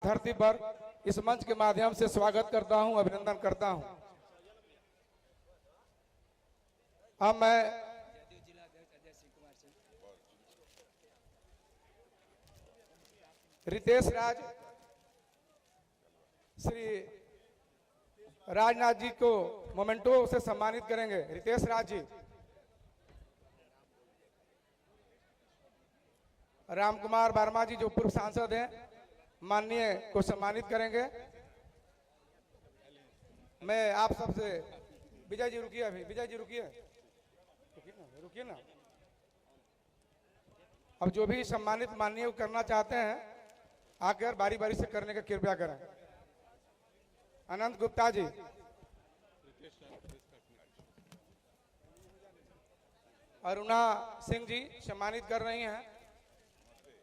धरती पर इस मंच के माध्यम से स्वागत करता हूं, अभिनंदन करता हूं। अब मैं रितेश राज श्री राजनाथ जी को मोमेंटो से सम्मानित करेंगे। रितेश राज जी, राम कुमार वर्मा जी जो पूर्व सांसद हैं, माननीय को सम्मानित करेंगे। मैं आप सबसे, विजय जी रुकिए, अभी विजय जी रुकिए ना। अब जो भी सम्मानित माननीय को करना चाहते हैं आकर बारी बारी से करने का कृपया करें। अनंत गुप्ता जी, अरुणा सिंह जी सम्मानित कर रही हैं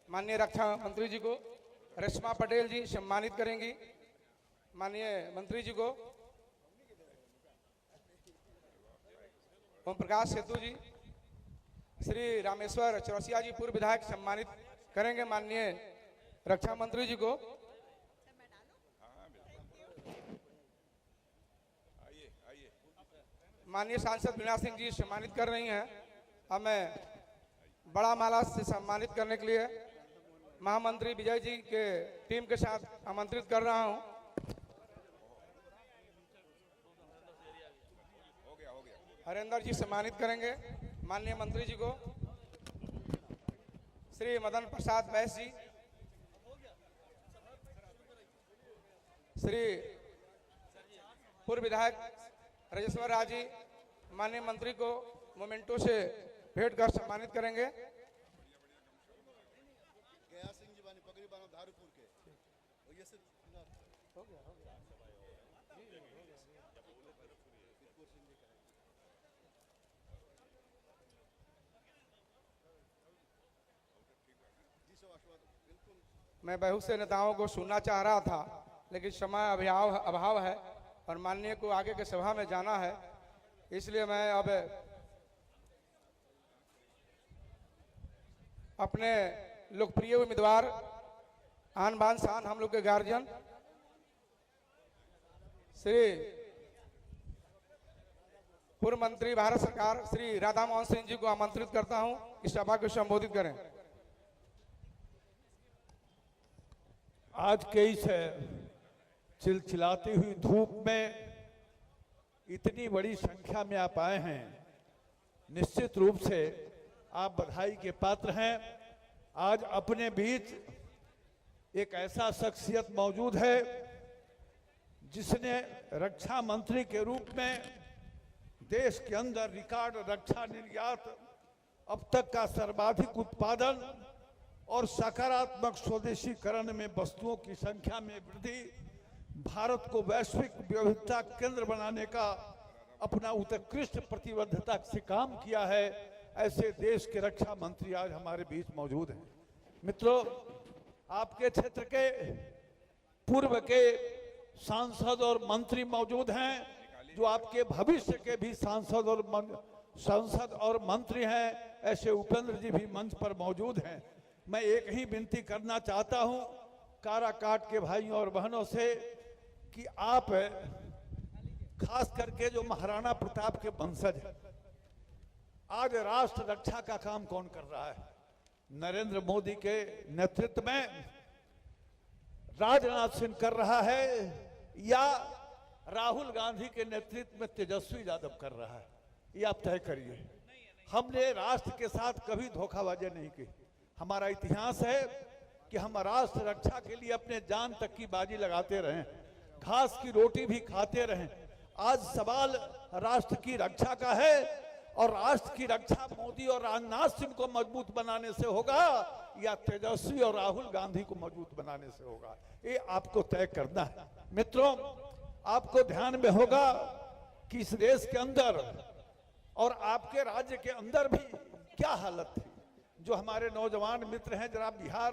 माननीय रक्षा मंत्री जी को। रेशमा पटेल जी सम्मानित करेंगी माननीय मंत्री जी को। ओम प्रकाश सेतु जी, श्री रामेश्वर चौरसिया जी पूर्व विधायक सम्मानित करेंगे माननीय रक्षा मंत्री जी को। माननीय सांसद वीणा सिंह जी सम्मानित कर रही हैं। अब मैं बड़ा माला से सम्मानित करने के लिए महामंत्री विजय जी के टीम के साथ आमंत्रित कर रहा हूं। हरेंद्र जी सम्मानित करेंगे माननीय मंत्री जी को। श्री मदन प्रसाद बैस जी, श्री पूर्व विधायक राजेश्वर राज जी माननीय मंत्री को मोमेंटो से भेंट कर सम्मानित करेंगे। मैं बहुत से नेताओं को सुनना चाह रहा था लेकिन समय अभाव है और माननीय को आगे के सभा में जाना है, इसलिए मैं अब अपने लोकप्रिय उम्मीदवार आन बान शान हम लोग के गार्जियन श्री पूर्व मंत्री भारत सरकार श्री राधा मोहन सिंह जी को आमंत्रित करता हूं इस सभा को संबोधित करें। आज के इस चिलचिलाती हुई धूप में इतनी बड़ी संख्या में आप आए हैं, निश्चित रूप से आप बधाई के पात्र हैं। आज अपने बीच एक ऐसा शख्सियत मौजूद है जिसने रक्षा मंत्री के रूप में देश के अंदर रिकॉर्ड रक्षा निर्यात, अब तक का सर्वाधिक उत्पादन और सकारात्मक स्वदेशीकरण में वस्तुओं की संख्या में वृद्धि, भारत को वैश्विक विविधता केंद्र बनाने का अपना उत्कृष्ट प्रतिबद्धता से काम किया है। ऐसे देश के रक्षा मंत्री आज हमारे बीच मौजूद हैं। मित्रों, आपके क्षेत्र के पूर्व के सांसद और मंत्री मौजूद हैं जो आपके भविष्य के भी सांसद और मंत्री हैं। ऐसे उपेंद्र जी भी मंच पर मौजूद हैं। मैं एक ही विनती करना चाहता हूं काराकाट के भाइयों और बहनों से कि आप खास करके जो महाराणा प्रताप के वंशज हैं, आज राष्ट्र रक्षा का काम कौन कर रहा है? नरेंद्र मोदी के नेतृत्व में राजनाथ सिंह कर रहा है या राहुल गांधी के नेतृत्व में तेजस्वी यादव कर रहा है? ये आप तय करिए। हमने राष्ट्र के साथ कभी धोखाबाजी नहीं की। हमारा इतिहास है कि हम राष्ट्र रक्षा के लिए अपने जान तक की बाजी लगाते रहे, घास की रोटी भी खाते रहे। आज सवाल राष्ट्र की रक्षा का है और राष्ट्र की रक्षा मोदी और राजनाथ सिंह को मजबूत बनाने से होगा या तेजस्वी और राहुल गांधी को मजबूत बनाने से होगा, ये आपको तय करना है। मित्रों, आपको ध्यान में होगा कि इस देश के अंदर और आपके राज्य के अंदर भी क्या हालत थी। जो हमारे नौजवान मित्र हैं, जरा बिहार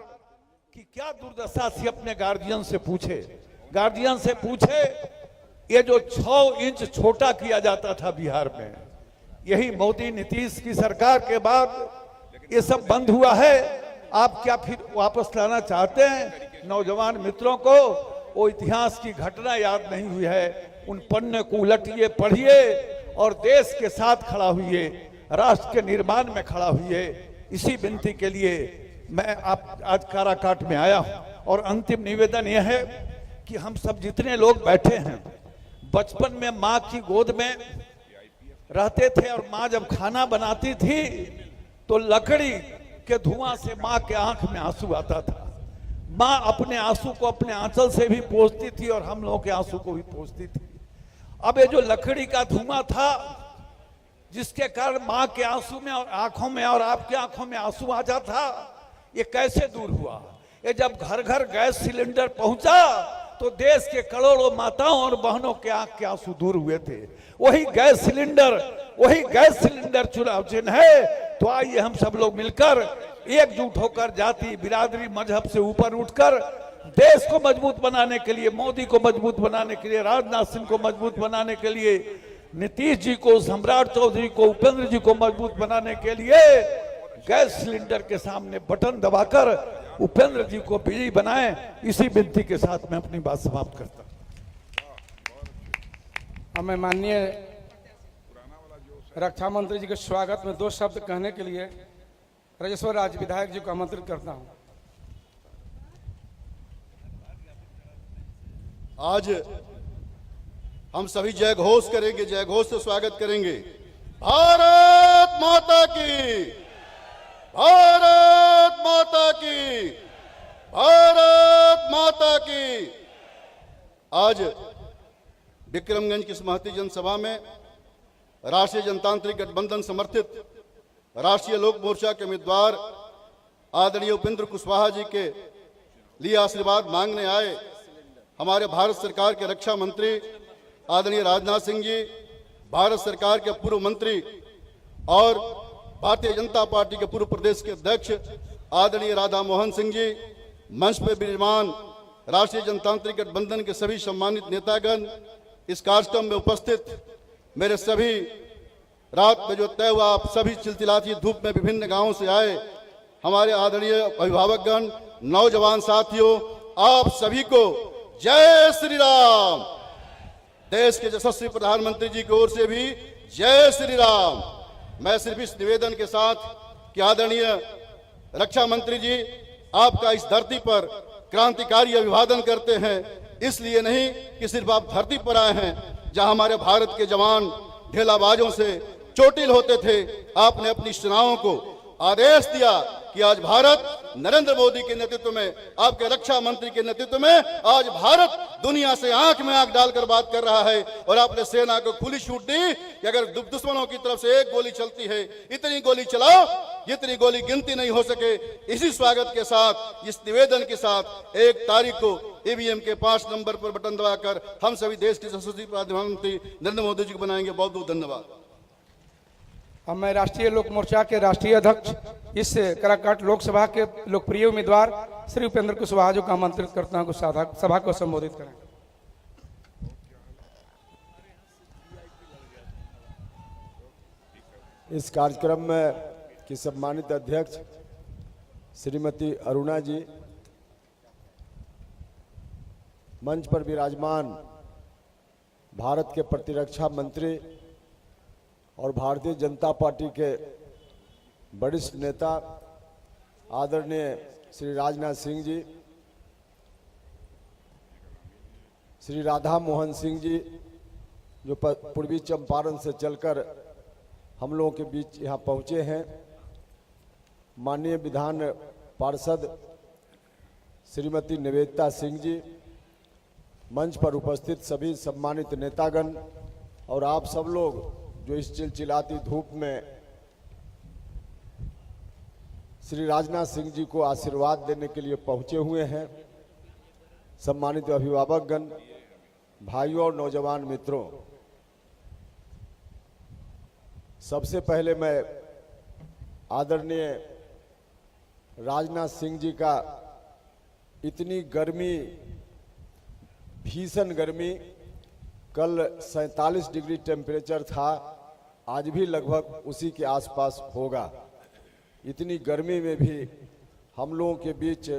की क्या दुर्दशा थी अपने गार्जियन से पूछे। गार्जियन से पूछे, ये जो 6 इंच छोटा किया जाता था बिहार में, यही मोदी नीतीश की सरकार के बाद ये सब बंद हुआ है। आप क्या फिर वापस लाना चाहते हैं? नौजवान मित्रों को वो इतिहास की घटना याद नहीं हुई है, उन पन्ने को उलटिए, पढ़िए और देश के साथ खड़ा हुई, राष्ट्र के निर्माण में खड़ा हुई। इसी विनती के लिए मैं आप आज काराकाट में आया हूं। और अंतिम निवेदन यह है कि हम सब जितने लोग बैठे हैं, बचपन में माँ की गोद में रहते थे और माँ जब खाना बनाती थी तो लकड़ी के धुआं से माँ के आंख में आंसू आता था। माँ अपने आंसू को अपने आंचल से भी पोंछती थी और हम लोगों के आंसू को भी पोंछती थी। अब ये जो लकड़ी का धुआं था, जिसके कारण माँ के आंसू में और आंखों में और आपके आंखों में आंसू आ जाता था, ये कैसे दूर हुआ? ये जब घर घर गैस सिलेंडर पहुंचा तो देश के करोड़ों माताओं और बहनों के आंख के आंसू दूर हुए थे। वही गैस सिलेंडर चुनाव चिन्ह है। तो आइए हम सब लोग मिलकर एकजुट होकर जाति, बिरादरी, मजहब से ऊपर उठकर देश को मजबूत बनाने के लिए, मोदी को मजबूत बनाने के लिए, राजनाथ सिंह को मजबूत बनाने के लिए, नीतीश जी को, सम्राट चौधरी को, उपेंद्र जी को मजबूत बनाने के लिए गैस सिलेंडर के सामने बटन दबाकर उपेंद्र जी को विजयी बनाएं। इसी विनती के साथ मैं अपनी बात समाप्त करता हूं। अब मैं माननीय रक्षा मंत्री जी के स्वागत में 2 शब्द कहने के लिए राजेश्वर राज विधायक जी को आमंत्रित करता हूं। आज हम सभी जय घोष करेंगे, जय घोष से स्वागत करेंगे। भारत माता की, भारत माता की, भारत माता की। आज विक्रमगंज की इस महती जनसभा में राष्ट्रीय जनतांत्रिक गठबंधन समर्थित राष्ट्रीय लोक मोर्चा के उम्मीदवार आदरणीय उपेंद्र कुशवाहा जी के लिए आशीर्वाद मांगने आए हमारे भारत सरकार के रक्षा मंत्री आदरणीय राजनाथ सिंह जी, भारत सरकार के पूर्व मंत्री और भारतीय जनता पार्टी के पूर्व प्रदेश के अध्यक्ष आदरणीय राधा मोहन सिंह जी, मंच पर विराजमान राष्ट्रीय जनतांत्रिक गठबंधन के सभी सम्मानित नेतागण, इस कार्यक्रम में उपस्थित मेरे सभी रात में जो तय हुआ, आप सभी चिलचिलाती धूप में विभिन्न गांवों से आए हमारे आदरणीय अभिभावकगण, नौजवान साथियों, आप सभी को जय श्री राम। देश के यशस्वी प्रधानमंत्री जी की ओर से भी जय श्री राम। मैं सिर्फ इस निवेदन के साथ कि आदरणीय रक्षा मंत्री जी, आपका इस धरती पर क्रांतिकारी अभिवादन करते हैं, इसलिए नहीं कि सिर्फ आप धरती पर आए हैं जहां हमारे भारत के जवान ढेलाबाजों से चोटिल होते थे। आपने अपनी सेनाओं को आदेश दिया कि आज भारत नरेंद्र मोदी के नेतृत्व में, आपके रक्षा मंत्री के नेतृत्व में आज भारत दुनिया से आंख में आंख डालकर बात कर रहा है। और आपने सेना को खुली छूट दी कि अगर दुश्मनों की तरफ से एक गोली चलती है, इतनी गोली चलाओ जितनी गोली गिनती नहीं हो सके। इसी स्वागत के साथ, इस निवेदन के साथ 1 तारीख को ईवीएम के 5 नंबर पर बटन दबाकर हम सभी देश के यशस्वी प्रधानमंत्री नरेंद्र मोदी जी को बनाएंगे। बहुत बहुत धन्यवाद। अब मैं राष्ट्रीय लोक मोर्चा के राष्ट्रीय अध्यक्ष, इस काराकाट लोकसभा के लोकप्रिय उम्मीदवार श्री उपेंद्र कुशवाहा जी को आमंत्रित करता हूं कि सभा को संबोधित करें। इस कार्यक्रम में की सम्मानित अध्यक्ष श्रीमती अरुणा जी, मंच पर विराजमान भारत के प्रतिरक्षा मंत्री और भारतीय जनता पार्टी के वरिष्ठ नेता आदरणीय श्री राजनाथ सिंह जी, श्री राधा मोहन सिंह जी, जो पूर्वी चंपारण से चलकर हम लोगों के बीच यहाँ पहुँचे हैं, माननीय विधान पार्षद श्रीमती निवेदिता सिंह जी, मंच पर उपस्थित सभी सम्मानित नेतागण और आप सब लोग जो इस चिलचिलाती धूप में श्री राजनाथ सिंह जी को आशीर्वाद देने के लिए पहुंचे हुए हैं, सम्मानित अभिभावकगण, भाइयों और नौजवान मित्रों, सबसे पहले मैं आदरणीय राजनाथ सिंह जी का इतनी गर्मी, भीषण गर्मी, कल 47 डिग्री टेम्परेचर था, आज भी लगभग उसी के आसपास होगा। इतनी गर्मी में भी हम लोगों के बीच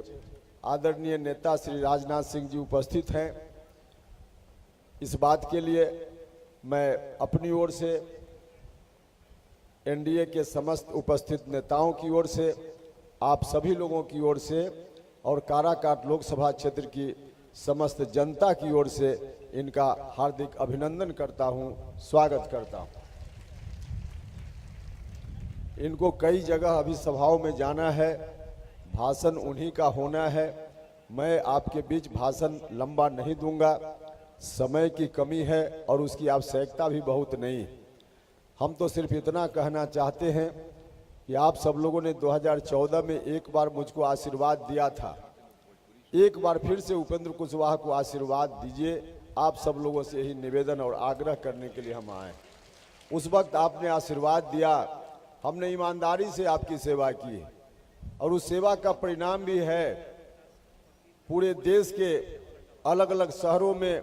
आदरणीय नेता श्री राजनाथ सिंह जी उपस्थित हैं। इस बात के लिए मैं अपनी ओर से, एनडीए के समस्त उपस्थित नेताओं की ओर से, आप सभी लोगों की ओर से और काराकाट लोकसभा क्षेत्र की समस्त जनता की ओर से इनका हार्दिक अभिनंदन करता हूं, स्वागत करता हूं। इनको कई जगह अभी सभाओं में जाना है, भाषण उन्हीं का होना है। मैं आपके बीच भाषण लंबा नहीं दूंगा, समय की कमी है और उसकी आवश्यकता भी बहुत नहीं। हम तो सिर्फ इतना कहना चाहते हैं कि आप सब लोगों ने 2014 में एक बार मुझको आशीर्वाद दिया था, एक बार फिर से उपेंद्र कुशवाहा को आशीर्वाद दीजिए। आप सब लोगों से यही निवेदन और आग्रह करने के लिए हम आए। उस वक्त आपने आशीर्वाद दिया, हमने ईमानदारी से आपकी सेवा की और उस सेवा का परिणाम भी है। पूरे देश के अलग अलग शहरों में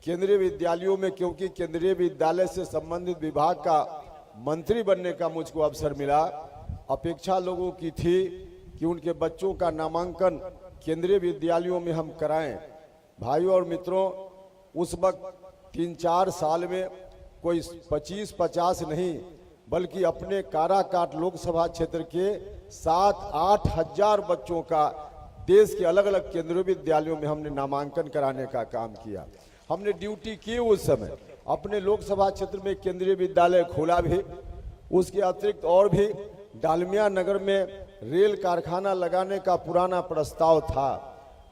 केंद्रीय विद्यालयों में, क्योंकि केंद्रीय विद्यालय से संबंधित विभाग का मंत्री बनने का मुझको अवसर मिला, अपेक्षा लोगों की थी कि उनके बच्चों का नामांकन केंद्रीय विद्यालयों में हम कराएं। भाइयों और मित्रों, उस वक्त 3-4 साल में कोई 25-50 नहीं बल्कि अपने काराकाट लोकसभा क्षेत्र के 7-8 हजार बच्चों का देश के अलग अलग केंद्रीय विद्यालयों में हमने नामांकन कराने का काम किया। हमने ड्यूटी की उस समय, अपने लोकसभा क्षेत्र में केंद्रीय विद्यालय खोला भी, उसके अतिरिक्त और भी डालमिया नगर में रेल कारखाना लगाने का पुराना प्रस्ताव था।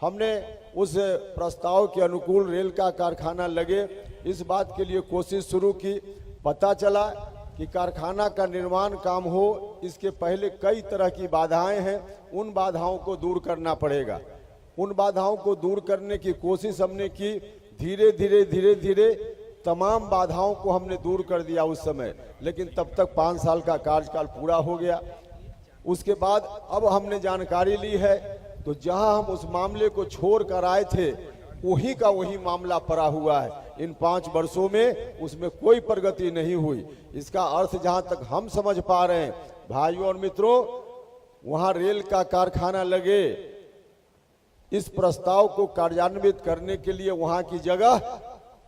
हमने उस प्रस्ताव के अनुकूल रेल का कारखाना लगे, इस बात के लिए कोशिश शुरू की। पता चला कि कारखाना का निर्माण काम हो, इसके पहले कई तरह की बाधाएं हैं, उन बाधाओं को दूर करना पड़ेगा। उन बाधाओं को दूर करने की कोशिश हमने की। धीरे धीरे तमाम बाधाओं को हमने दूर कर दिया उस समय, लेकिन तब तक 5 साल का कार्यकाल पूरा हो गया। उसके बाद अब हमने जानकारी ली है तो जहां हम उस मामले को छोड़ कर आए थे वही का वही मामला पड़ा हुआ है। इन 5 वर्षों में उसमें कोई प्रगति नहीं हुई। इसका अर्थ जहां तक हम समझ पा रहे हैं, भाइयों और मित्रों, वहां रेल का कारखाना लगे, इस प्रस्ताव को कार्यान्वित करने के लिए वहां की जगह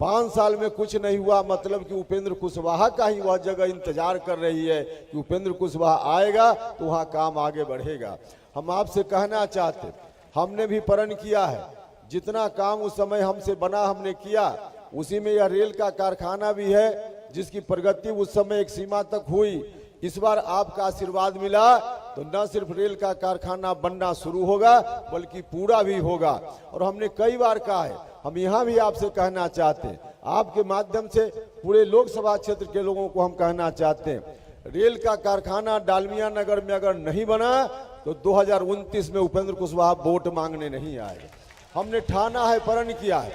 5 साल में कुछ नहीं हुआ। मतलब कि उपेंद्र कुशवाहा का ही वह जगह इंतजार कर रही है कि उपेंद्र कुशवाहा आएगा तो वहां काम आगे बढ़ेगा। हम आपसे कहना चाहते, हमने भी प्रण किया है, जितना काम उस समय हमसे बना हमने किया, उसी में यह रेल का कारखाना भी है जिसकी प्रगति उस समय एक सीमा तक हुई। इस बार आपका आशीर्वाद मिला तो न सिर्फ रेल का कारखाना बनना शुरू होगा बल्कि पूरा भी होगा। और हमने कई बार कहा है, हम यहाँ भी आपसे कहना चाहते हैं, आपके माध्यम से पूरे लोकसभा क्षेत्र के लोगों को हम कहना चाहते हैं, रेल का कारखाना डालमिया नगर में अगर नहीं बना तो 2029 में उपेंद्र कुशवाहा वोट मांगने नहीं आएगा। हमने ठाना है, प्रण किया है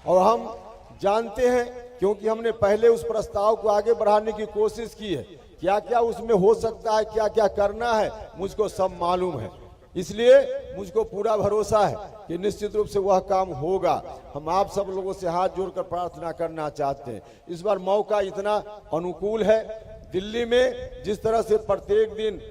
और हम जानते हैं, क्योंकि हमने पहले उस प्रस्ताव को आगे बढ़ाने की कोशिश की है। क्या क्या उसमें हो सकता है, क्या क्या करना है, मुझको सब मालूम है। इसलिए मुझको पूरा भरोसा है कि निश्चित रूप से वह काम होगा। हम आप सब लोगों से हाथ जोड़कर प्रार्थना करना चाहते हैं। इस बार मौका इतना अनुकूल है। दिल्ली में जिस तरह से प्रत्येक दिन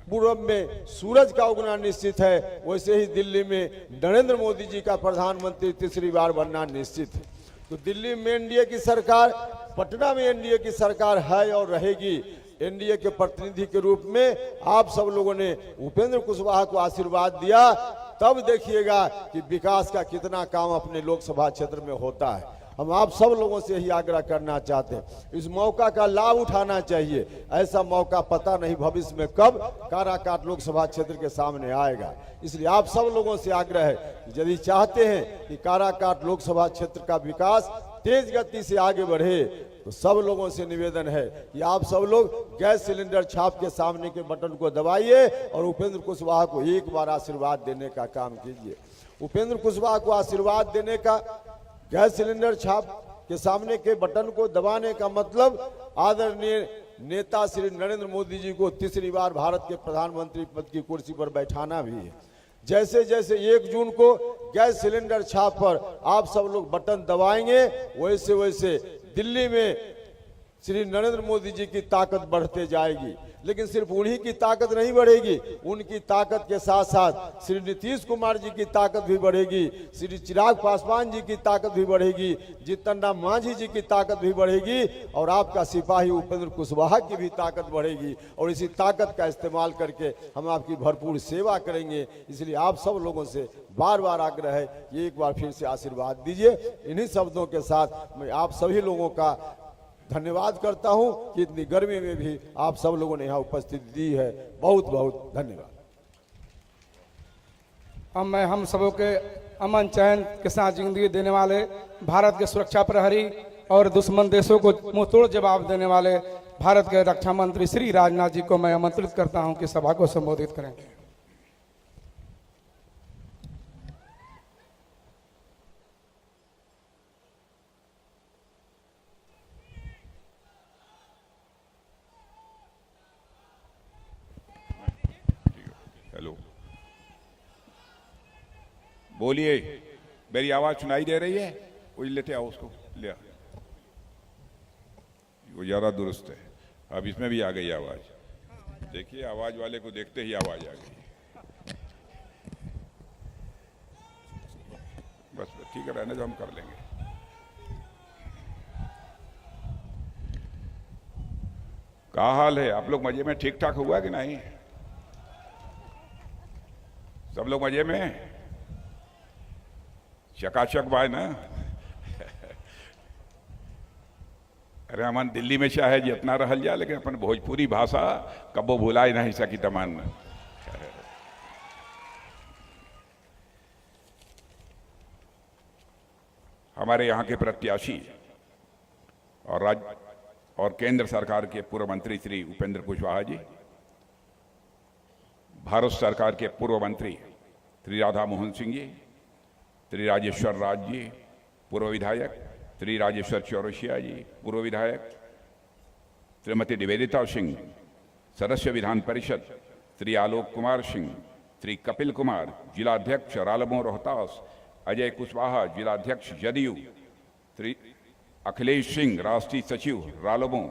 पूरब में सूरज का उगना निश्चित है, वैसे ही दिल्ली में नरेंद्र मोदी जी का प्रधानमंत्री तीसरी बार बनना निश्चित है। तो दिल्ली में एनडीए की सरकार, पटना में एनडीए की सरकार है और रहेगी। एनडीए के प्रतिनिधि के रूप में आप सब लोगों ने उपेंद्र कुशवाहा को आशीर्वाद दिया, तब देखिएगा कि विकास का कितना काम अपने लोकसभा क्षेत्र में होता है। हम आप सब लोगों से यही आग्रह करना चाहते हैं, इस मौका का लाभ उठाना चाहिए। ऐसा मौका पता नहीं भविष्य में कब काराकाट लोकसभा क्षेत्र के सामने आएगा। इसलिए आप सब लोगों से आग्रह है कि यदि चाहते हैं कि काराकाट लोकसभा क्षेत्र का विकास तेज गति से आगे बढ़े तो सब लोगों से निवेदन है कि आप सब लोग गैस सिलेंडर छाप के सामने के बटन को दबाइए और उपेंद्र कुशवाहा को एक बार आशीर्वाद देने का काम कीजिए। उपेंद्र कुशवाहा को आशीर्वाद देने का, गैस सिलेंडर छाप के सामने के बटन को दबाने का मतलब आदरणीय नेता श्री नरेंद्र मोदी जी को तीसरी बार भारत के प्रधानमंत्री पद की कुर्सी पर बैठाना भी है। जैसे जैसे 1 जून को गैस सिलेंडर छाप पर आप सब लोग बटन दबाएंगे, वैसे वैसे दिल्ली में श्री नरेंद्र मोदी जी की ताकत बढ़ते जाएगी। लेकिन सिर्फ उन्हीं की ताकत नहीं बढ़ेगी, उनकी ताकत के साथ साथ श्री नीतीश कुमार जी की ताकत भी बढ़ेगी, श्री चिराग पासवान जी की ताकत भी बढ़ेगी, जीतन राम मांझी जी की ताकत भी बढ़ेगी और आपका सिपाही उपेंद्र कुशवाहा की भी ताकत बढ़ेगी। और इसी ताकत का इस्तेमाल करके हम आपकी भरपूर सेवा करेंगे। इसलिए आप सब लोगों से बार बार आग्रह है कि एक बार फिर से आशीर्वाद दीजिए। इन्हीं शब्दों के साथ मैं आप सभी लोगों का धन्यवाद करता हूं कि इतनी गर्मी में भी आप सब लोगों ने यहाँ उपस्थिति दी है। बहुत बहुत धन्यवाद। अब मैं हम सबों के अमन चैन के साथ जिंदगी देने वाले, भारत के सुरक्षा प्रहरी और दुश्मन देशों को मुंहतोड़ जवाब देने वाले भारत के रक्षा मंत्री श्री राजनाथ जी को मैं आमंत्रित करता हूं कि सभा को संबोधित करें। हेलो, बोलिए, मेरी आवाज सुनाई दे रही है? कोई लेते आओ, उसको ले आओ, वो ज्यादा दुरुस्त है। अब इसमें भी आ गई आवाज। देखिए, आवाज वाले को देखते ही आवाज आ गई। बस ठीक है, रहने जो, हम कर लेंगे। क्या हाल है? आप लोग मजे में ठीक ठाक हुआ कि नहीं? सब लोग मजे में? चकाचक बाय ना? अरे हमन दिल्ली में चाहे जितना रहल जा, लेकिन अपन भोजपुरी भाषा कबो भुलाए नहीं सकी तमान में। हमारे यहाँ के प्रत्याशी और राज्य और केंद्र सरकार के पूर्व मंत्री श्री उपेंद्र कुशवाहा जी, भारत सरकार के पूर्व मंत्री श्री राधा मोहन सिंह जी, श्री राजेश्वर राज जी पूर्व विधायक, श्री राजेश्वर चौरसिया जी पूर्व विधायक, श्रीमती निवेदिता सिंह सदस्य विधान परिषद, श्री आलोक कुमार सिंह, श्री कपिल कुमार जिला अध्यक्ष रालमो रोहतास, अजय कुशवाहा जिला अध्यक्ष जदयू, श्री अखिलेश सिंह राष्ट्रीय सचिव रालोमो,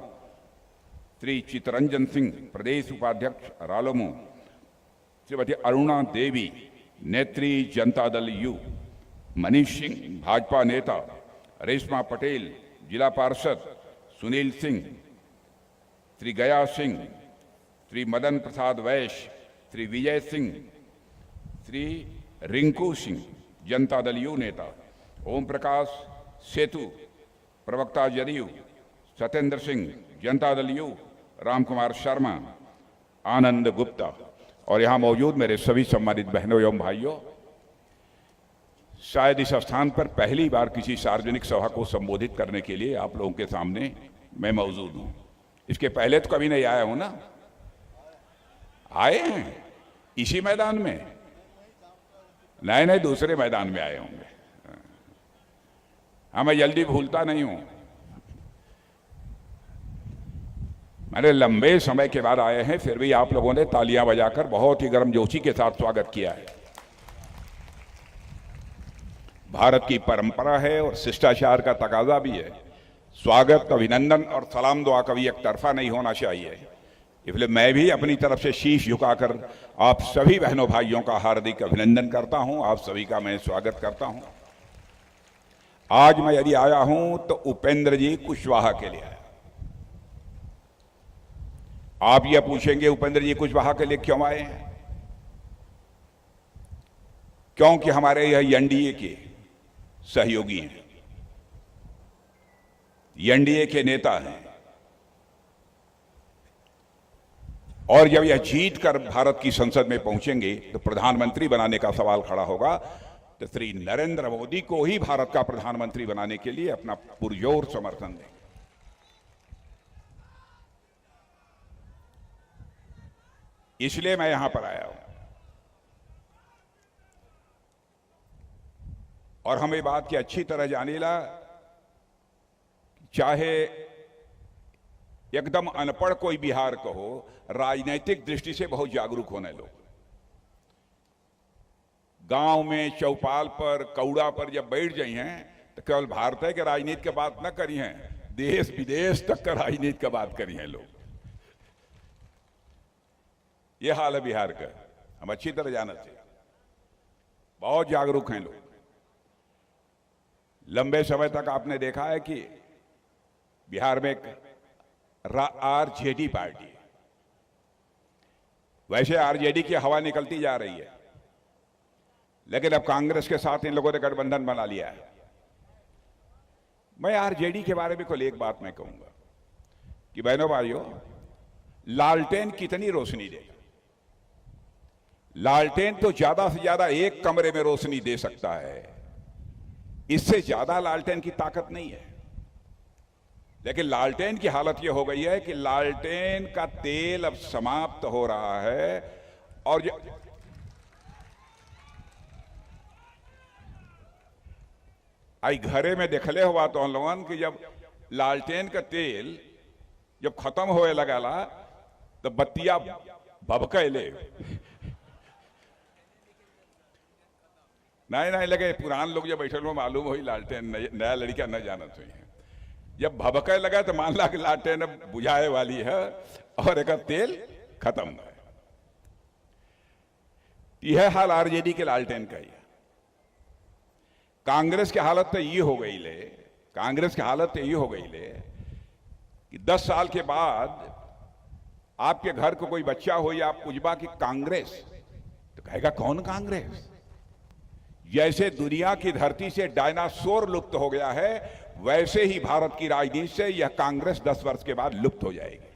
श्री चितरंजन सिंह प्रदेश उपाध्यक्ष रालोमो, श्रीमती अरुणा देवी नेत्री जनता दल यू, मनीष सिंह भाजपा नेता, रेशमा पटेल जिला पार्षद, सुनील सिंह, श्री गया सिंह, श्री मदन प्रसाद वैश्य, श्री विजय सिंह, श्री रिंकू सिंह जनता दल यू नेता, ओम प्रकाश सेतु प्रवक्ता जदयू, सत्येंद्र सिंह जनता दल यू, राम कुमार शर्मा, आनंद गुप्ता और यहाँ मौजूद मेरे सभी सम्मानित बहनों एवं भाइयों, शायद इस स्थान पर पहली बार किसी सार्वजनिक सभा को संबोधित करने के लिए आप लोगों के सामने मैं मौजूद हूँ। इसके पहले तो कभी नहीं आया हूँ ना? आए हैं इसी मैदान में? नहीं नहीं, दूसरे मैदान में आए होंगे। हाँ, मैं जल्दी भूलता नहीं हूँ। मैंने लंबे समय के बाद आए हैं, फिर भी आप लोगों ने तालियां बजाकर बहुत ही गर्मजोशी के साथ स्वागत किया है। भारत की परंपरा है और शिष्टाचार का तकाजा भी है। स्वागत, अभिनंदन और सलाम दुआ कभी एक तरफा नहीं होना चाहिए। इसलिए मैं भी अपनी तरफ से शीश झुकाकर आप सभी बहनों भाइयों का हार्दिक अभिनंदन करता हूं, आप सभी का मैं स्वागत करता हूं। आज मैं यदि आया हूं तो उपेंद्र जी कुशवाहा के लिए आया। आप ये पूछेंगे उपेंद्र जी कुशवाहा के लिए क्यों आए हैं? क्योंकि हमारे यह एनडीए के सहयोगी हैं, एनडीए के नेता हैं, और जब यह जीत कर भारत की संसद में पहुंचेंगे तो प्रधानमंत्री बनाने का सवाल खड़ा होगा, तो श्री नरेंद्र मोदी को ही भारत का प्रधानमंत्री बनाने के लिए अपना पुरजोर समर्थन देंगे। इसलिए मैं यहां पर आया हूं और हमें बात की अच्छी तरह जानीला, चाहे एकदम अनपढ़ कोई बिहार को हो, राजनीतिक दृष्टि से बहुत जागरूक होने लोग। गांव में चौपाल पर कौड़ा पर जब बैठ जाई हैं तो केवल भारत के राजनीति की बात न करी हैं, देश विदेश तक का राजनीति की बात करी हैं लोग। ये हाल है बिहार का। हम अच्छी तरह जानते हैं, बहुत जागरूक हैं लोग। लंबे समय तक आपने देखा है कि बिहार में एक आरजेडी पार्टी है, वैसे आरजेडी की हवा निकलती जा रही है, लेकिन अब कांग्रेस के साथ इन लोगों ने गठबंधन बना लिया है। मैं आरजेडी के बारे में कोई एक बात मैं कहूंगा कि बहनों भाइयों, लालटेन कितनी रोशनी देगा? लालटेन तो ज्यादा से ज्यादा एक कमरे में रोशनी दे सकता है, इससे ज्यादा लालटेन की ताकत नहीं है। लेकिन लालटेन की हालत यह हो गई है कि लालटेन का तेल अब समाप्त हो रहा है। और आई घरे में देखले हुआ तो हम लोगन कि जब लालटेन का तेल जब खत्म होए लगा तो बत्तियां भभकैले नहीं लगे। पुरान लोग जब बैठे मालूम हो लालटेन नया लड़का न जानत हुई है, जब भभके लगा तो मान ला कि लालटेन अब बुझाए वाली है और एक तेल खत्म है। यह हाल आरजेडी के लालटेन का ही है। कांग्रेस की हालत तो ये हो गई ले, कांग्रेस की हालत तो ये हो गई ले कि 10 साल के बाद आपके घर को कोई बच्चा हो या आप पूछबा कि कांग्रेस, तो कहेगा कौन कांग्रेस? जैसे दुनिया की धरती से डायनासोर लुप्त हो गया है, वैसे ही भारत की राजनीति से यह कांग्रेस 10 वर्ष के बाद लुप्त हो जाएगी।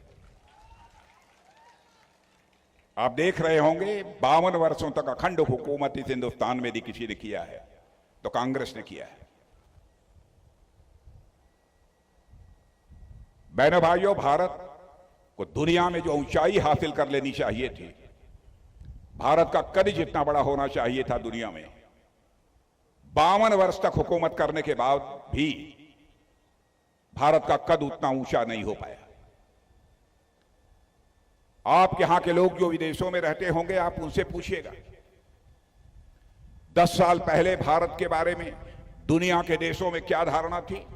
आप देख रहे होंगे 52 वर्षों तक अखंड हुकूमत इस हिंदुस्तान में यदि किसी ने किया है तो कांग्रेस ने किया है। बहनों भाइयों, भारत को दुनिया में जो ऊंचाई हासिल कर लेनी चाहिए थी, भारत का कद जितना बड़ा होना चाहिए था दुनिया में, 52 वर्ष तक हुकूमत करने के बाद भी भारत का कद उतना ऊंचा नहीं हो पाया। आप यहां के लोग जो विदेशों में रहते होंगे, आप उनसे पूछिएगा 10 साल पहले भारत के बारे में दुनिया के देशों में क्या धारणा थी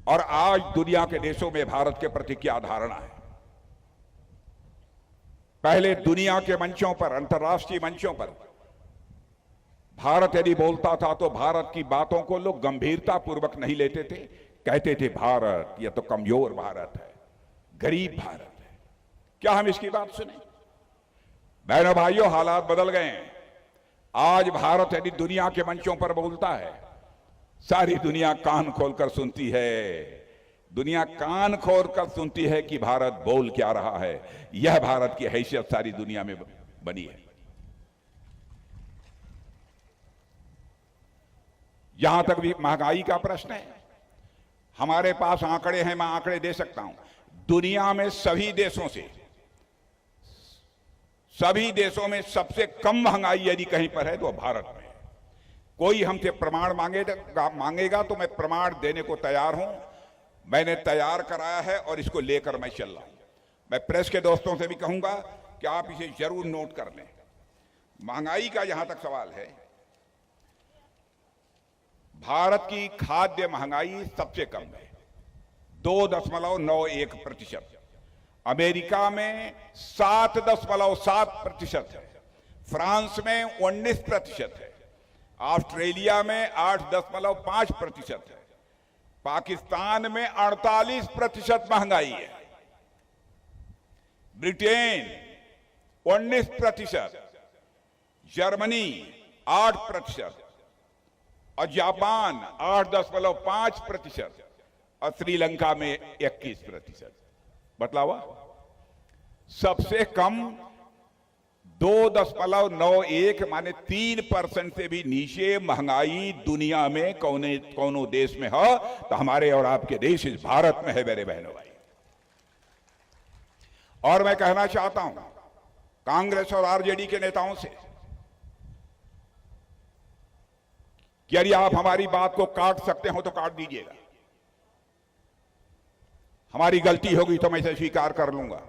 और आज दुनिया के देशों में भारत के प्रति क्या धारणा है। पहले दुनिया के मंचों पर, अंतर्राष्ट्रीय मंचों पर भारत यदि बोलता था तो भारत की बातों को लोग गंभीरता पूर्वक नहीं लेते थे, कहते थे भारत यह तो कमजोर भारत है, गरीब भारत है। क्या हम इसकी बात सुने? बहनों भाइयों, हालात बदल गए हैं। आज भारत यदि दुनिया के मंचों पर बोलता है, सारी दुनिया कान खोलकर सुनती है। दुनिया कान खोलकर सुनती है कि भारत बोल क्या रहा है। यह भारत की हैसियत सारी दुनिया में बनी है। यहां तक भी महंगाई का प्रश्न है, हमारे पास आंकड़े हैं, मैं आंकड़े दे सकता हूं। दुनिया में सभी देशों में सबसे कम महंगाई यदि कहीं पर है तो भारत में। कोई हमसे प्रमाण मांगेगा तो मैं प्रमाण देने को तैयार हूं। मैंने तैयार कराया है और इसको लेकर मैं चल रहा हूं। मैं प्रेस के दोस्तों से भी कहूंगा कि आप इसे जरूर नोट कर लें। महंगाई का जहां तक सवाल है, भारत की खाद्य महंगाई सबसे कम है, 2.91%। अमेरिका में 7.7% है, फ्रांस में 19% है, ऑस्ट्रेलिया में 8.5% है, पाकिस्तान में 48% महंगाई है, ब्रिटेन 19%, जर्मनी 8% और जापान 8.5% और श्रीलंका में 21%। बतलावा, सबसे कम 2.91 माने 3% से भी नीचे महंगाई दुनिया में कौनो देश में हो तो हमारे और आपके देश इस भारत में है मेरे बहनों भाई। और मैं कहना चाहता हूं कांग्रेस और आरजेडी के नेताओं से कि यदि आप हमारी बात को काट सकते हो तो काट दीजिएगा। हमारी गलती होगी तो मैं इसे स्वीकार कर लूंगा,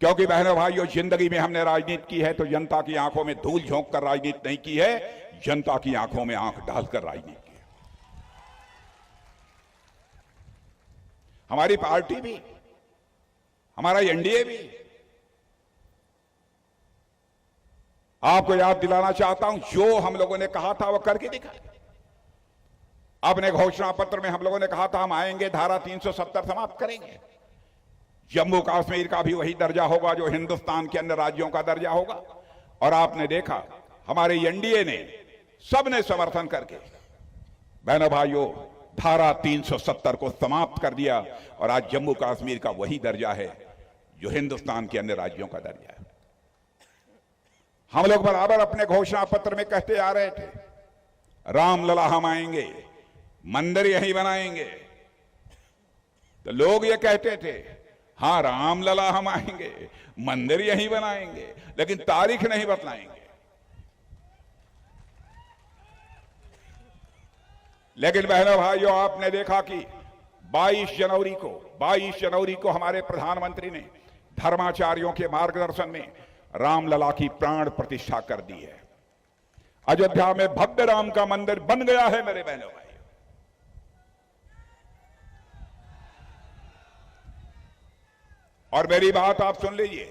क्योंकि बहनों भाइयों, जिंदगी में हमने राजनीति की है तो जनता की आंखों में धूल झोंक कर राजनीति नहीं की है, जनता की आंखों में आंख डालकर राजनीति की है। हमारी पार्टी भी, हमारा एनडीए भी आपको याद दिलाना चाहता हूं, जो हम लोगों ने कहा था वो करके दिखाए। अपने घोषणा पत्र में हम लोगों ने कहा था हम आएंगे, धारा 370 समाप्त करेंगे, जम्मू कश्मीर का भी वही दर्जा होगा जो हिंदुस्तान के अन्य राज्यों का दर्जा होगा। और आपने देखा हमारे एनडीए ने सबने समर्थन करके बहनों भाइयों धारा 370 को समाप्त कर दिया और आज जम्मू कश्मीर का वही दर्जा है जो हिंदुस्तान के अन्य राज्यों का दर्जा है। हम लोग बराबर अपने घोषणा पत्र में कहते आ रहे थे, रामलला हम आएंगे, मंदिर यहीं बनाएंगे। तो लोग ये कहते थे, हां रामलला हम आएंगे, मंदिर यहीं बनाएंगे, लेकिन तारीख नहीं बतलाएंगे। लेकिन बहनों भाइयों, आपने देखा कि 22 जनवरी को हमारे प्रधानमंत्री ने धर्माचार्यों के मार्गदर्शन में रामलला की प्राण प्रतिष्ठा कर दी है। अयोध्या में भव्य राम का मंदिर बन गया है मेरे बहनों भाइयों। और मेरी बात आप सुन लीजिए,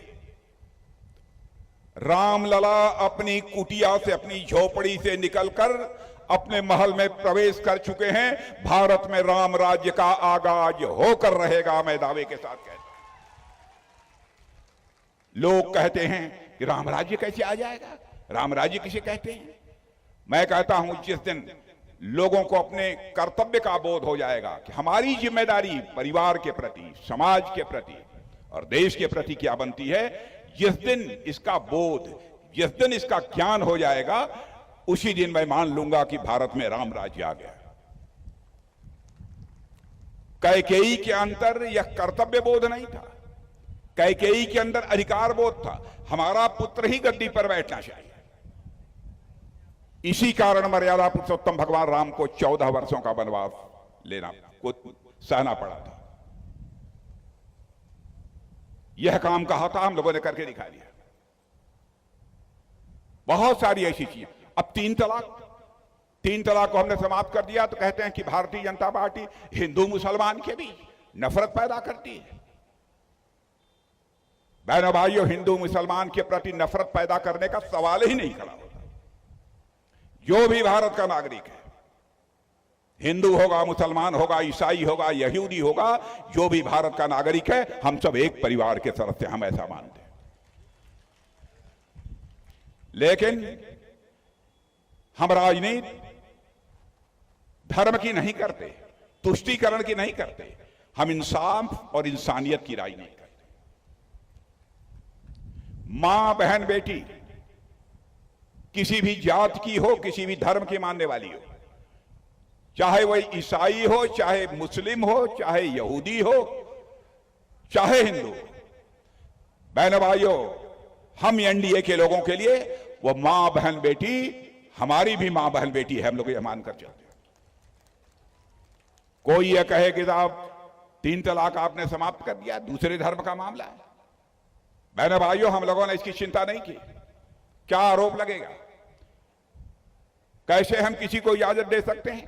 रामलला अपनी कुटिया से, अपनी झोपड़ी से निकलकर अपने महल में प्रवेश कर चुके हैं। भारत में राम राज्य का आगाज होकर रहेगा, मैं दावे के साथ कहता हूं। लोग कहते हैं कि राम राज्य कैसे आ जाएगा, राम राज्य किसे कहते हैं। मैं कहता हूं जिस दिन लोगों को अपने कर्तव्य का बोध हो जाएगा कि हमारी जिम्मेदारी परिवार के प्रति, समाज के प्रति और देश के प्रति क्या बनती है, जिस दिन इसका बोध, जिस दिन इसका ज्ञान हो जाएगा, उसी दिन मैं मान लूंगा कि भारत में राम राज्य आ गया। कैकेयी के अंदर यह कर्तव्य बोध नहीं था, कैकेयी के अंदर अधिकार बोध था, हमारा पुत्र ही गद्दी पर बैठना चाहिए। इसी कारण मर्यादा पुरुषोत्तम भगवान राम को 14 वर्षों का वनवास लेना को सहना पड़ा था। यह काम कहा था, हम लोगों ने करके दिखा दिया। बहुत सारी ऐसी चीजें। अब 3 तलाक को हमने समाप्त कर दिया तो कहते हैं कि भारतीय जनता पार्टी हिंदू मुसलमान के बीच नफरत पैदा करती है। बहनों भाइयों, हिंदू मुसलमान के प्रति नफरत पैदा करने का सवाल ही नहीं खड़ा होता। जो भी भारत का नागरिक है, हिंदू होगा, मुसलमान होगा, ईसाई होगा, यहूदी होगा, जो भी भारत का नागरिक है, हम सब एक परिवार के सदस्य, हम ऐसा मानते हैं। लेकिन हम राजनीति धर्म की नहीं करते, तुष्टीकरण की नहीं करते, हम इंसाफ और इंसानियत की राजनीति करते। मां, बहन, बेटी किसी भी जात की हो, किसी भी धर्म की मानने वाली हो, चाहे वह ईसाई हो, चाहे मुस्लिम हो, चाहे यहूदी हो, चाहे हिंदू, बहनों भाइयों, हम एनडीए के लोगों के लिए वो मां, बहन, बेटी हमारी भी मां, बहन, बेटी है। हम लोग ये मानकर चलते हैं। कोई ये कहे कि साहब 3 तलाक आपने समाप्त कर दिया, दूसरे धर्म का मामला है। बहनों भाइयों, हम लोगों ने इसकी चिंता नहीं की। क्या आरोप लगेगा? कैसे हम किसी को इजाजत दे सकते हैं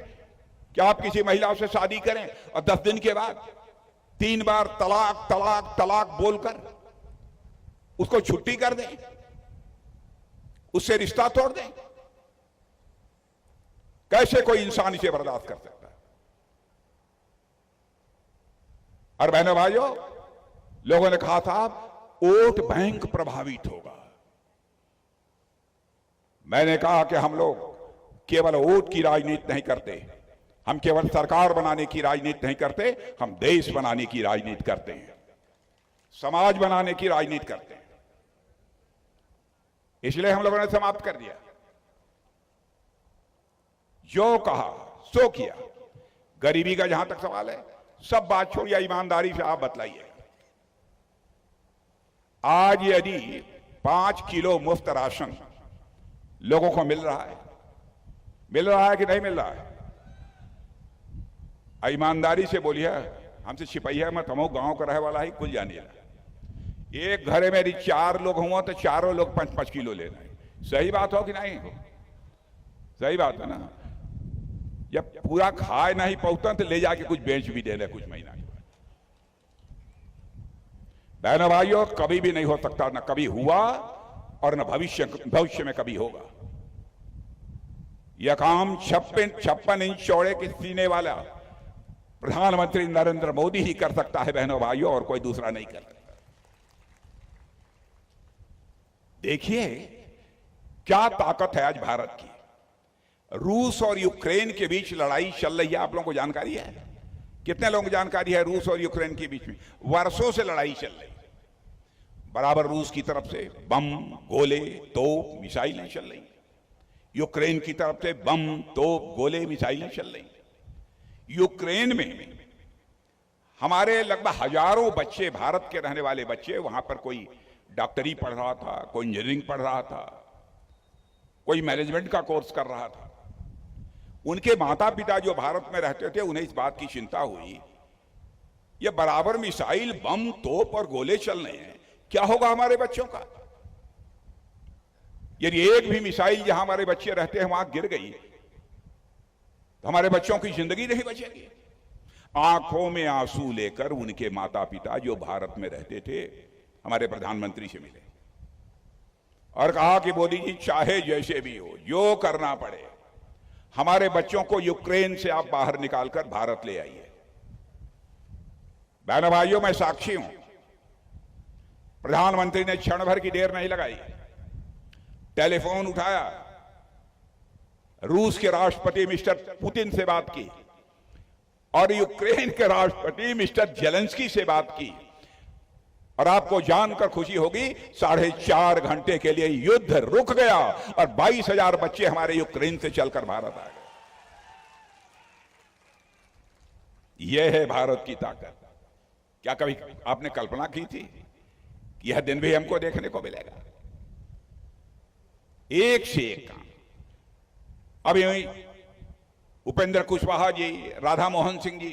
कि आप किसी महिला से शादी करें और 10 दिन के बाद 3 बार तलाक तलाक तलाक बोलकर उसको छुट्टी कर दें, उससे रिश्ता तोड़ दें? कैसे कोई इंसान इसे बर्दाश्त कर सकता है? और बहनों भाइयों, लोगों ने कहा था वोट बैंक प्रभावित होगा। मैंने कहा कि हम लोग केवल वोट की राजनीति नहीं करते, हम केवल सरकार बनाने की राजनीति नहीं करते, हम देश बनाने की राजनीति करते हैं, समाज बनाने की राजनीति करते हैं। इसलिए हम लोगों ने समाप्त कर दिया। जो कहा सो किया। गरीबी का जहां तक सवाल है, सब बात छोड़िए, ईमानदारी से आप बतलाइए। आज यदि 5 किलो मुफ्त राशन लोगों को मिल रहा है कि नहीं मिल रहा है? ईमानदारी से बोलिए, हमसे छिपाइए मत, हम गांव का रहे वाला ही कुल जानिए। एक घरे में यदि 4 लोग हुआ तो चारों लोग 5-5 किलो लेना है। सही बात हो कि नहीं हो? सही बात है ना? जब पूरा खाए नहीं पहुंचता तो ले जाके कुछ बेच भी देना कुछ महीना के बाद। बहनों भाइयों, कभी भी नहीं हो सकता, ना कभी हुआ और न भविष्य में कभी होगा। यह काम 56 इंच चौड़े के सीने वाला प्रधानमंत्री नरेंद्र मोदी ही कर सकता है बहनों भाइयों, और कोई दूसरा नहीं कर सकता। देखिए क्या ताकत है आज भारत की। रूस और यूक्रेन के बीच लड़ाई चल रही है, आप लोगों को जानकारी है? कितने लोगों को जानकारी है रूस और यूक्रेन के बीच में वर्षों से लड़ाई चल रही? बराबर रूस की तरफ से बम, गोले, तोप, मिसाइलें चल रही, यूक्रेन की तरफ से बम, तोप, गोले, मिसाइलें चल रही। यूक्रेन में हमारे लगभग हजारों बच्चे, भारत के रहने वाले बच्चे, वहां पर कोई डॉक्टरी पढ़ रहा था, कोई इंजीनियरिंग पढ़ रहा था, कोई मैनेजमेंट का कोर्स कर रहा था। उनके माता पिता जो भारत में रहते थे, उन्हें इस बात की चिंता हुई, ये बराबर मिसाइल, बम, तोप और गोले चल रहे हैं, क्या होगा हमारे बच्चों का? यदि एक भी मिसाइल जहां हमारे बच्चे रहते हैं वहां गिर गई तो हमारे बच्चों की जिंदगी नहीं बचेगी। आंखों में आंसू लेकर उनके माता पिता जो भारत में रहते थे हमारे प्रधानमंत्री से मिले और कहा कि मोदी जी, चाहे जैसे भी हो, जो करना पड़े, हमारे बच्चों को यूक्रेन से आप बाहर निकालकर भारत ले आइए। बहनों भाइयों, मैं साक्षी हूं, प्रधानमंत्री ने क्षण भर की देर नहीं लगाई, टेलीफोन उठाया, रूस के राष्ट्रपति मिस्टर पुतिन से बात की और यूक्रेन के राष्ट्रपति मिस्टर जेलेंस्की से बात की। और आपको जानकर खुशी होगी, 4.5 घंटे के लिए युद्ध रुक गया और 22,000 बच्चे हमारे यूक्रेन से चलकर भारत आ गए। यह है भारत की ताकत। क्या कभी आपने कल्पना की थी कि यह दिन भी हमको देखने को मिलेगा? एक से एक काम। अभी उपेंद्र कुशवाहा जी, राधा मोहन सिंह जी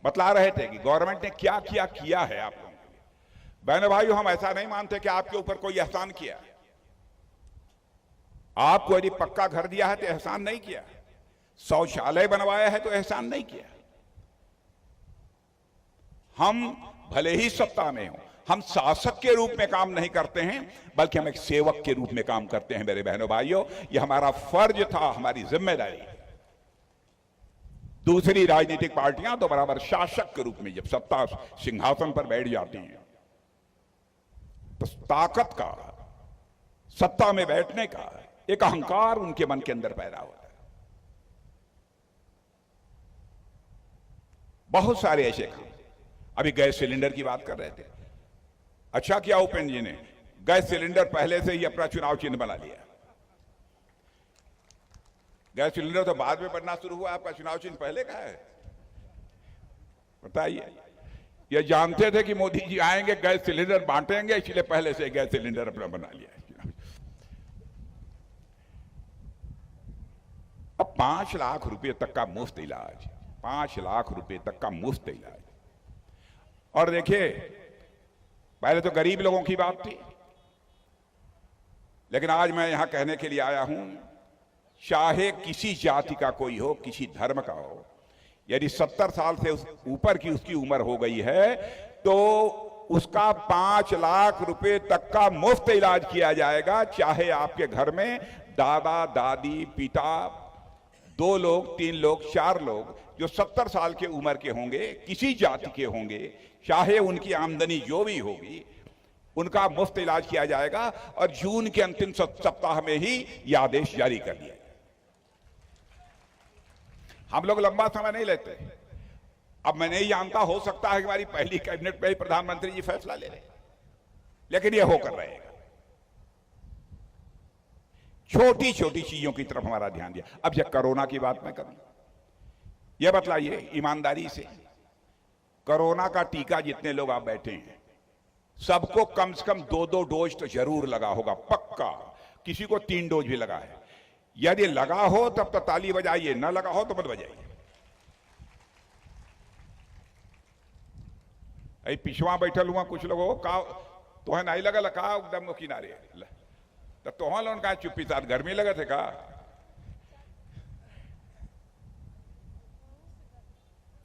बतला रहे थे कि गवर्नमेंट ने क्या किया है आप लोगों के लिए। बहनों भाइयों, हम ऐसा नहीं मानते कि आपके ऊपर कोई एहसान किया। आपको यदि पक्का घर दिया है तो एहसान नहीं किया, शौचालय बनवाया है तो एहसान नहीं किया। हम भले ही सत्ता में हो, हम शासक के रूप में काम नहीं करते हैं, बल्कि हम एक सेवक के रूप में काम करते हैं। मेरे बहनों भाइयों, यह हमारा फर्ज था, हमारी जिम्मेदारी। दूसरी राजनीतिक पार्टियां तो बराबर शासक के रूप में जब सत्ता सिंहासन पर बैठ जाती हैं तो ताकत का, सत्ता में बैठने का एक अहंकार उनके मन के अंदर पैदा होता है। बहुत सारे ऐसे काम। अभी गैस सिलेंडर की बात कर रहे थे। अच्छा किया उपेंद्र जी ने गैस सिलेंडर पहले से ही अपना चुनाव चिन्ह बना लिया। गैस सिलेंडर तो बाद में बनना शुरू हुआ, आपका चुनाव चिन्ह पहले का है। बताइए, ये जानते थे कि मोदी जी आएंगे, गैस सिलेंडर बांटेंगे, इसलिए पहले से गैस सिलेंडर अपना बना लिया। अब 5 लाख रुपए तक का मुफ्त इलाज, 5 लाख रुपए तक का मुफ्त इलाज। और देखिए, पहले तो गरीब लोगों की बात थी, लेकिन आज मैं यहां कहने के लिए आया हूं, चाहे किसी जाति का कोई हो, किसी धर्म का हो, यदि 70 साल से ऊपर की उसकी उम्र हो गई है तो उसका 5 लाख रुपए तक का मुफ्त इलाज किया जाएगा। चाहे आपके घर में दादा, दादी, पिता, 2 लोग, 3 लोग, 4 लोग जो 70 साल के उम्र के होंगे, किसी जाति के होंगे, चाहे उनकी आमदनी जो भी होगी, उनका मुफ्त इलाज किया जाएगा। और जून के अंतिम सप्ताह में ही यह आदेश जारी कर दिया। हम लोग लंबा समय नहीं लेते। अब मैं नहीं जानता, हो सकता है कि हमारी पहली कैबिनेट में ही प्रधानमंत्री जी फैसला ले रहे, लेकिन यह होकर रहेगा। छोटी छोटी चीजों की तरफ हमारा ध्यान दिया। अब जब कोरोना की बात मैं करूं, यह बतलाइए ईमानदारी से, कोरोना का टीका जितने लोग आप बैठे हैं, सबको कम से कम 2-2 डोज तो जरूर लगा होगा, पक्का। किसी को 3 डोज भी लगा है। यदि लगा हो तब तो ताली बजाइए, न लगा हो तो मत बजाइए। अरे पिछवा बैठल हुआ कुछ लोगों का तो है नहीं लगा का एकदम किनारे, तो लोन का चुप्पी साथ गर्मी लगा थे का।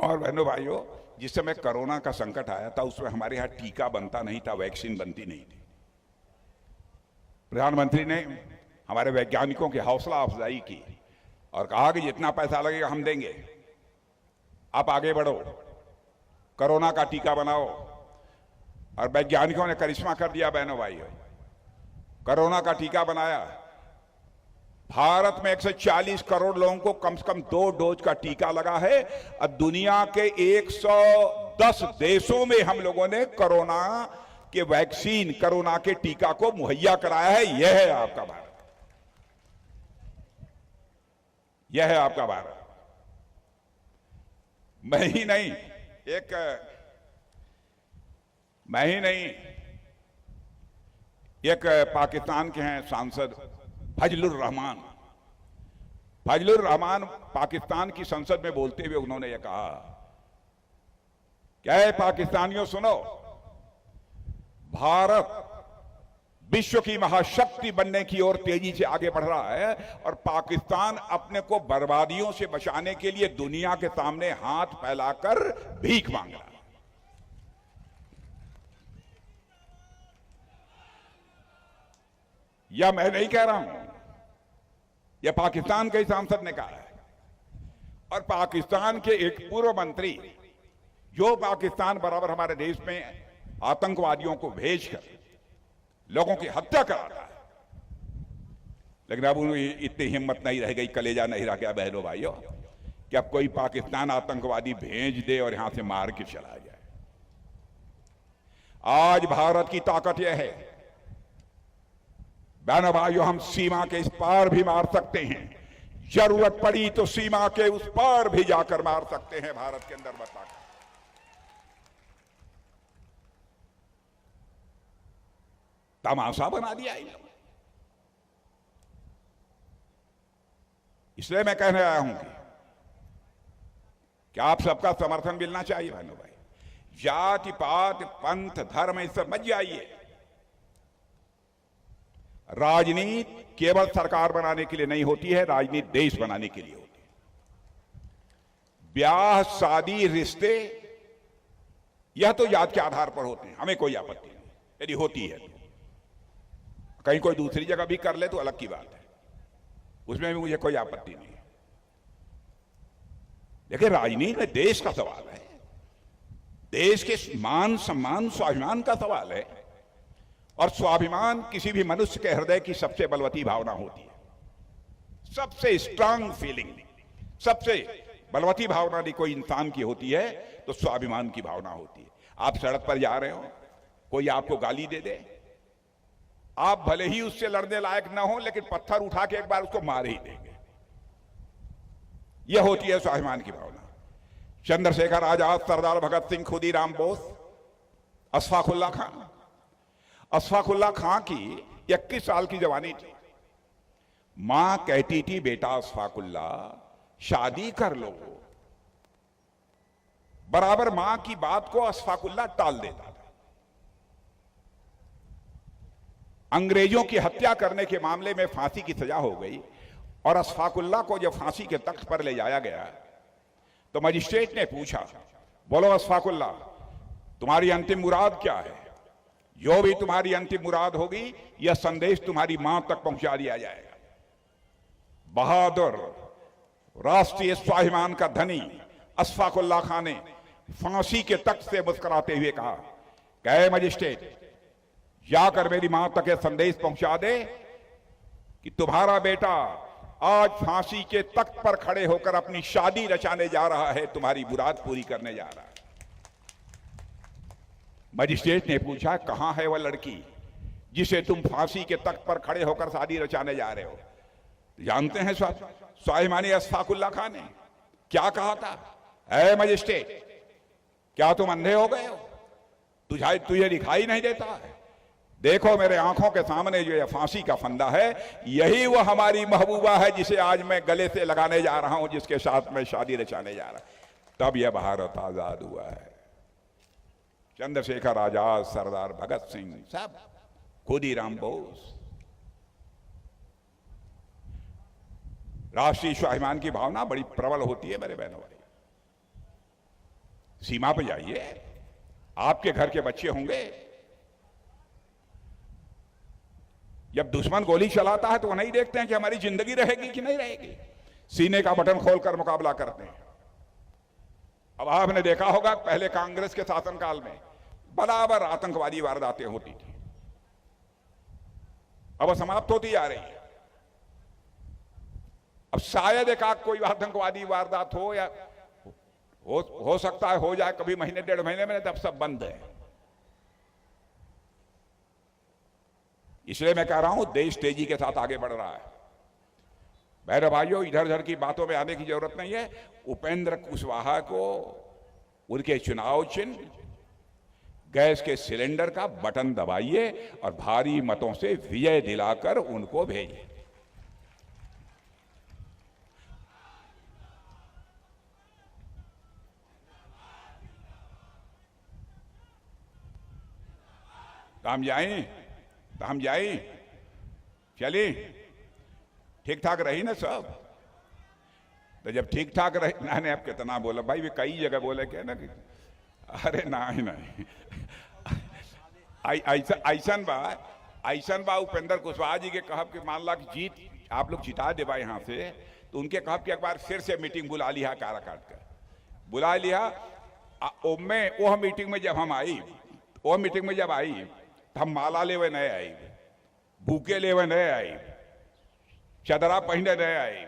और बहनों भाइयों, जिस समय कोरोना का संकट आया था उसमें हमारे यहां टीका बनता नहीं था, वैक्सीन बनती नहीं थी। प्रधानमंत्री ने हमारे वैज्ञानिकों की हौसला अफजाई की और कहा कि जितना पैसा लगेगा हम देंगे, आप आगे बढ़ो, कोरोना का टीका बनाओ। और वैज्ञानिकों ने करिश्मा कर दिया बहनों भाइयों, कोरोना का टीका बनाया। भारत में 140 करोड़ लोगों को कम से कम 2 डोज का टीका लगा है और दुनिया के 110 देशों में हम लोगों ने कोरोना के वैक्सीन, कोरोना के टीका को मुहैया कराया है। यह है आपका भारत, यह है आपका भारत। मैं ही नहीं, एक पाकिस्तान के हैं सांसद फजलुर रहमान पाकिस्तान की संसद में बोलते हुए उन्होंने ये कहा, क्या है पाकिस्तानियों सुनो, भारत विश्व की महाशक्ति बनने की ओर तेजी से आगे बढ़ रहा है और पाकिस्तान अपने को बर्बादियों से बचाने के लिए दुनिया के सामने हाथ फैलाकर भीख मांग रहा है। यह मैं नहीं कह रहा हूं, यह पाकिस्तान के सांसद ने कहा है। और पाकिस्तान के एक पूर्व मंत्री जो पाकिस्तान बराबर हमारे देश में आतंकवादियों को भेजकर लोगों की हत्या कराता है, लेकिन अब उन्हें इतनी हिम्मत नहीं रह गई, कलेजा नहीं रह गया बहनों भाइयों, कि अब कोई पाकिस्तान आतंकवादी भेज दे और यहां से मार के चला जाए। आज भारत की ताकत यह है बहनों भाइयों, हम सीमा के इस पार भी मार सकते हैं, जरूरत पड़ी तो सीमा के उस पार भी जाकर मार सकते हैं। भारत के अंदर बताकर तमाशा बना दिया इन लोगों। इसलिए मैं कहने आया हूं कि आप सबका समर्थन मिलना चाहिए बहनों भाई। जाति पात पंथ धर्म इस सब मत जाइए। राजनीति केवल सरकार बनाने के लिए नहीं होती है, राजनीति देश बनाने के लिए होती है। ब्याह शादी रिश्ते यह तो जात के आधार पर होते हैं, हमें कोई आपत्ति नहीं, यदि होती है तो। कहीं कोई दूसरी जगह भी कर ले तो अलग की बात है, उसमें भी मुझे कोई आपत्ति नहीं है। लेकिन राजनीति में देश का सवाल है, देश के मान सम्मान स्वाभिमान का सवाल है। और स्वाभिमान किसी भी मनुष्य के हृदय की सबसे बलवती भावना होती है, सबसे स्ट्रांग फीलिंग, सबसे बलवती भावना यदि कोई इंसान की होती है तो स्वाभिमान की भावना होती है। आप सड़क पर जा रहे हो, कोई आपको गाली दे दे, आप भले ही उससे लड़ने लायक ना हो, लेकिन पत्थर उठा के एक बार उसको मार ही देंगे। यह होती है स्वाभिमान की भावना। चंद्रशेखर आजाद, सरदार भगत सिंह, खुदीराम बोस, अशफाकुल्ला खान। अशफाकुल्ला खां की 21 साल की जवानी थी। मां कहती थी, बेटा अशफाकुल्ला शादी कर लो। बराबर मां की बात को अशफाकुल्ला टाल देता था। अंग्रेजों की हत्या करने के मामले में फांसी की सजा हो गई और अशफाकुल्ला को जब फांसी के तख्त पर ले जाया गया तो मजिस्ट्रेट ने पूछा, बोलो अशफाकुल्ला, तुम्हारी अंतिम मुराद क्या है? जो भी तुम्हारी अंतिम मुराद होगी, यह संदेश तुम्हारी मां तक पहुंचा दिया जाएगा। बहादुर राष्ट्रीय स्वाभिमान का धनी अशफाकुल्ला खान ने फांसी के तख्त से मुस्कुराते हुए कहा, कहे मजिस्ट्रेट, जाकर मेरी मां तक यह संदेश पहुंचा दे कि तुम्हारा बेटा आज फांसी के तख्त पर खड़े होकर अपनी शादी रचाने जा रहा है, तुम्हारी मुराद पूरी करने जा रहा है। मजिस्ट्रेट ने पूछा, कहां है वह लड़की जिसे तुम फांसी के तख्त पर खड़े होकर शादी रचाने जा रहे हो? जानते हैं स्वाभिमानी अशफाकुल्ला खान ने क्या कहा था? ऐ मजिस्ट्रेट, क्या तुम अंधे हो गए हो? तुझे दिखाई नहीं देता है? देखो मेरे आंखों के सामने जो ये फांसी का फंदा है, यही वो हमारी महबूबा है जिसे आज मैं गले से लगाने जा रहा हूं, जिसके साथ मैं शादी रचाने जा रहा हूं। तब यह भारत आजाद हुआ है। चंद्रशेखर आजाद, सरदार भगत सिंह, सब, खुदीराम बोस। राष्ट्रीय स्वाभिमान की भावना बड़ी प्रबल होती है मेरे बहनों भाई। सीमा पर जाइए, आपके घर के बच्चे होंगे, जब दुश्मन गोली चलाता है तो वो नहीं देखते हैं कि हमारी जिंदगी रहेगी कि नहीं रहेगी, सीने का बटन खोलकर मुकाबला करते हैं। अब आपने देखा होगा पहले कांग्रेस के शासनकाल में बराबर आतंकवादी वारदातें होती थी, अब वो समाप्त होती जा रही है। अब शायद एक आध कोई आतंकवादी वारदात हो या हो सकता है हो जाए कभी महीने डेढ़ महीने में, तब सब बंद है। इसलिए मैं कह रहा हूं देश तेजी के साथ आगे बढ़ रहा है। मेरे भाइयों, इधर उधर की बातों में आने की जरूरत नहीं है। उपेंद्र कुशवाहा को उनके चुनाव चिन्ह गैस के सिलेंडर का बटन दबाइए और भारी मतों से विजय दिलाकर उनको भेजिए। तो हम जाएं चलिए, ठीक ठाक रही ना सब। तो जब ठीक ठाक रही, मैंने अब कितना बोला भाई, वे कई जगह बोले क्या ना कि अरे नहीं ऐसन बा उपेंद्र कुशवाहा जी के कहब कि मान ला कि जीत आप लोग जिता देबा यहाँ से, तो उनके कहब कि एक बार फिर से मीटिंग बुला लिया, काराकाट कर बुला लिया। वो मीटिंग में जब हम आई, वो मीटिंग में जब आई तो हम माला लेवे नहीं आई, बुके लेवे नहीं आई, चदरा पहने नहीं आई।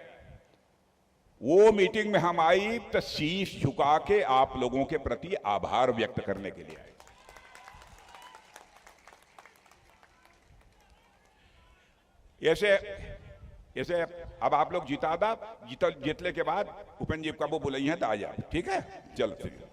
वो मीटिंग में हम आई तो शीश झुका के आप लोगों के प्रति आभार व्यक्त करने के लिए आई। ऐसे अब आप लोग जितले के बाद उपेंद्र जी कब बुलाई है तो आ जाओ, ठीक है। चलो ठीक है।